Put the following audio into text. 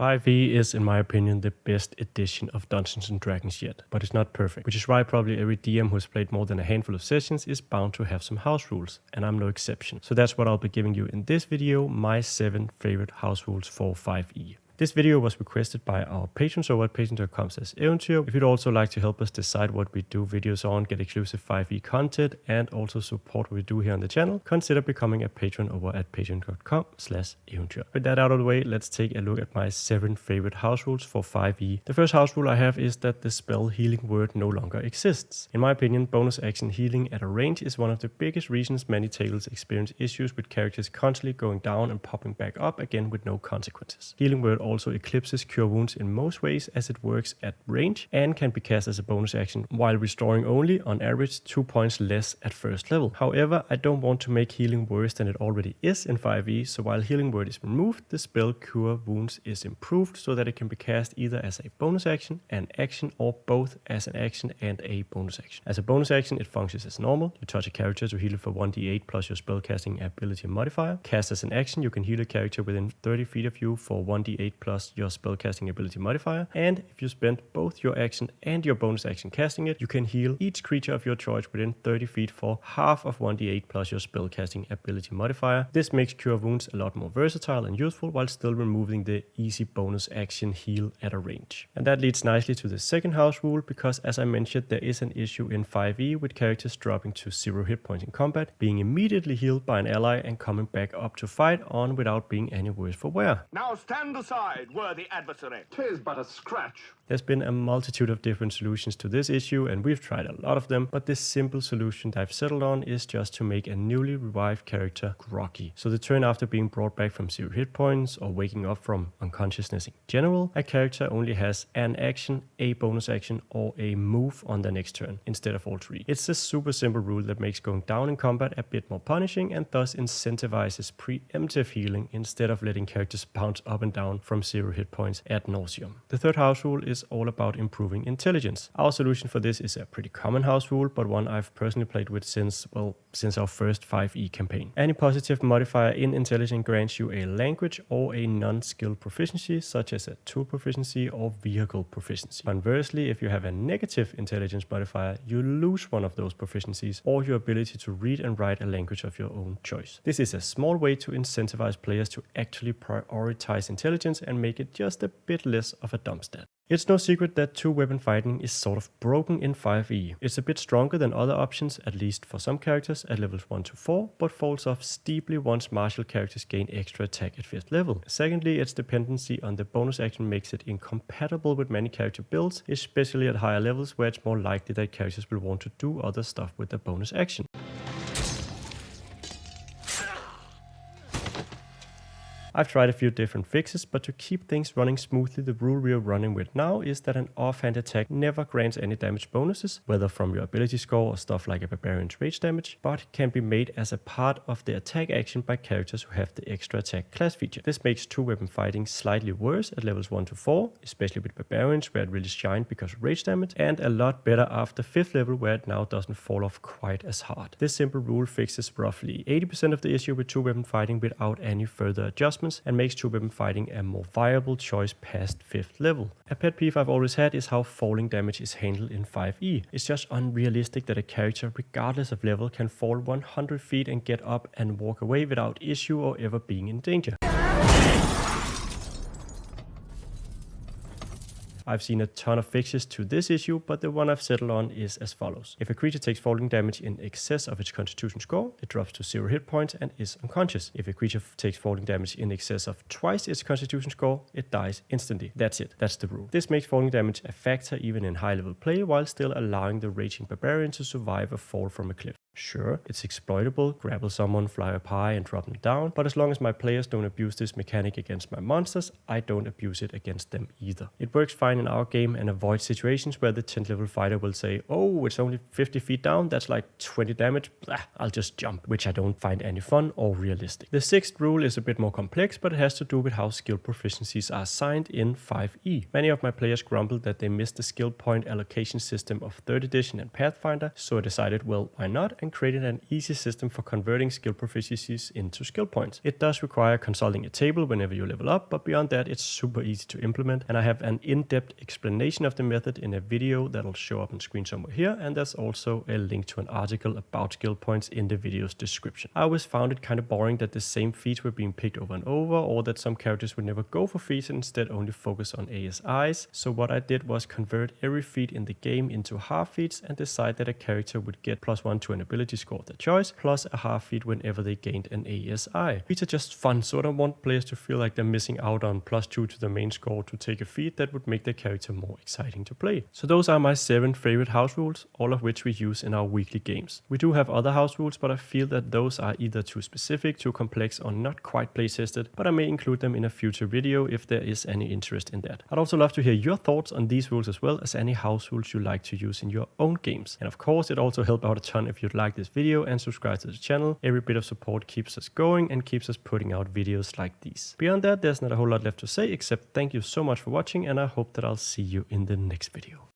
5e is, in my opinion, the best edition of Dungeons & Dragons yet, but it's not perfect, which is why probably every DM who has played more than a handful of sessions is bound to have some house rules, and I'm no exception. So that's what I'll be giving you in this video, my 7 favorite house rules for 5e. This video was requested by our patrons over at patreon.com/Eventyr. If you'd also like to help us decide what we do videos on, get exclusive 5e content, and also support what we do here on the channel, consider becoming a patron over at patreon.com/Eventyr. With that out of the way, let's take a look at my 7 favorite house rules for 5e. The first house rule I have is that the spell Healing Word no longer exists. In my opinion, bonus action healing at a range is one of the biggest reasons many tables experience issues with characters constantly going down and popping back up again with no consequences. Healing Word also eclipses Cure Wounds in most ways, as it works at range and can be cast as a bonus action while restoring only, on average, 2 points less at first level. However, I don't want to make healing worse than it already is in 5e, so while Healing Word is removed, the spell Cure Wounds is improved so that it can be cast either as a bonus action, an action, or both as an action and a bonus action. As a bonus action, it functions as normal. You touch a character to heal it for 1d8 plus your spellcasting ability modifier. Cast as an action, you can heal a character within 30 feet of you for 1d8 plus your spellcasting ability modifier, and if you spend both your action and your bonus action casting it, you can heal each creature of your choice within 30 feet for half of 1d8 plus your spellcasting ability modifier. This makes Cure Wounds a lot more versatile and useful while still removing the easy bonus action heal at a range. And that leads nicely to the second house rule, because as I mentioned, there is an issue in 5e with characters dropping to 0 hit points in combat, being immediately healed by an ally, and coming back up to fight on without being any worse for wear. Now stand aside, worthy adversary. 'Tis but a scratch. There's been a multitude of different solutions to this issue, and we've tried a lot of them, but this simple solution that I've settled on is just to make a newly revived character groggy. So the turn after being brought back from 0 hit points or waking up from unconsciousness in general, a character only has an action, a bonus action, or a move on the next turn instead of all 3. It's a super simple rule that makes going down in combat a bit more punishing and thus incentivizes preemptive healing instead of letting characters bounce up and down from 0 hit points ad nauseum. The third house rule is all about improving intelligence. Our solution for this is a pretty common house rule, but one I've personally played with since our first 5e campaign. Any positive modifier in intelligence grants you a language or a non-skill proficiency, such as a tool proficiency or vehicle proficiency. Conversely, if you have a negative intelligence modifier, you lose one of those proficiencies or your ability to read and write a language of your own choice. This is a small way to incentivize players to actually prioritize intelligence and make it just a bit less of a dump stat. It's no secret that 2-weapon fighting is sort of broken in 5e. It's a bit stronger than other options, at least for some characters at levels 1 to 4, but falls off steeply once martial characters gain extra attack at 5th level. Secondly, its dependency on the bonus action makes it incompatible with many character builds, especially at higher levels where it's more likely that characters will want to do other stuff with their bonus action. I've tried a few different fixes, but to keep things running smoothly, the rule we are running with now is that an offhand attack never grants any damage bonuses, whether from your ability score or stuff like a barbarian's rage damage, but can be made as a part of the attack action by characters who have the extra attack class feature. This makes 2-weapon fighting slightly worse at levels 1 to 4, especially with barbarians where it really shined because of rage damage, and a lot better after 5th level where it now doesn't fall off quite as hard. This simple rule fixes roughly 80% of the issue with 2-weapon fighting without any further adjustments, and makes 2-weapon fighting a more viable choice past 5th level. A pet peeve I've always had is how falling damage is handled in 5e. It's just unrealistic that a character, regardless of level, can fall 100 feet and get up and walk away without issue or ever being in danger. I've seen a ton of fixes to this issue, but the one I've settled on is as follows. If a creature takes falling damage in excess of its constitution score, it drops to 0 hit points and is unconscious. If a creature takes falling damage in excess of twice its constitution score, it dies instantly. That's it. That's the rule. This makes falling damage a factor even in high level play, while still allowing the raging barbarian to survive a fall from a cliff. Sure, it's exploitable, grapple someone, fly up high and drop them down, but as long as my players don't abuse this mechanic against my monsters, I don't abuse it against them either. It works fine in our game and avoids situations where the 10th level fighter will say, oh, it's only 50 feet down, that's like 20 damage, I'll just jump, which I don't find any fun or realistic. The 6th rule is a bit more complex, but it has to do with how skill proficiencies are assigned in 5e. Many of my players grumbled that they missed the skill point allocation system of 3rd edition and Pathfinder, so I decided, well, why not, and created an easy system for converting skill proficiencies into skill points. It does require consulting a table whenever you level up, but beyond that it's super easy to implement, and I have an in-depth explanation of the method in a video that'll show up on screen somewhere here, and there's also a link to an article about skill points in the video's description. I always found it kind of boring that the same feats were being picked over and over, or that some characters would never go for feats and instead only focus on ASIs, so what I did was convert every feat in the game into half feats and decide that a character would get +1 to an ability score of their choice, plus a half feat whenever they gained an ASI. Feats are just fun, so I don't want players to feel like they're missing out on +2 to the main score to take a feat that would make their character more exciting to play. So those are my 7 favorite house rules, all of which we use in our weekly games. We do have other house rules, but I feel that those are either too specific, too complex, or not quite play tested, but I may include them in a future video if there is any interest in that. I'd also love to hear your thoughts on these rules as well as any house rules you like to use in your own games. And of course, it also helps out a ton if you'd like this video and subscribe to the channel. Every bit of support keeps us going and keeps us putting out videos like these. Beyond that, there's not a whole lot left to say except thank you so much for watching, and I hope that I'll see you in the next video.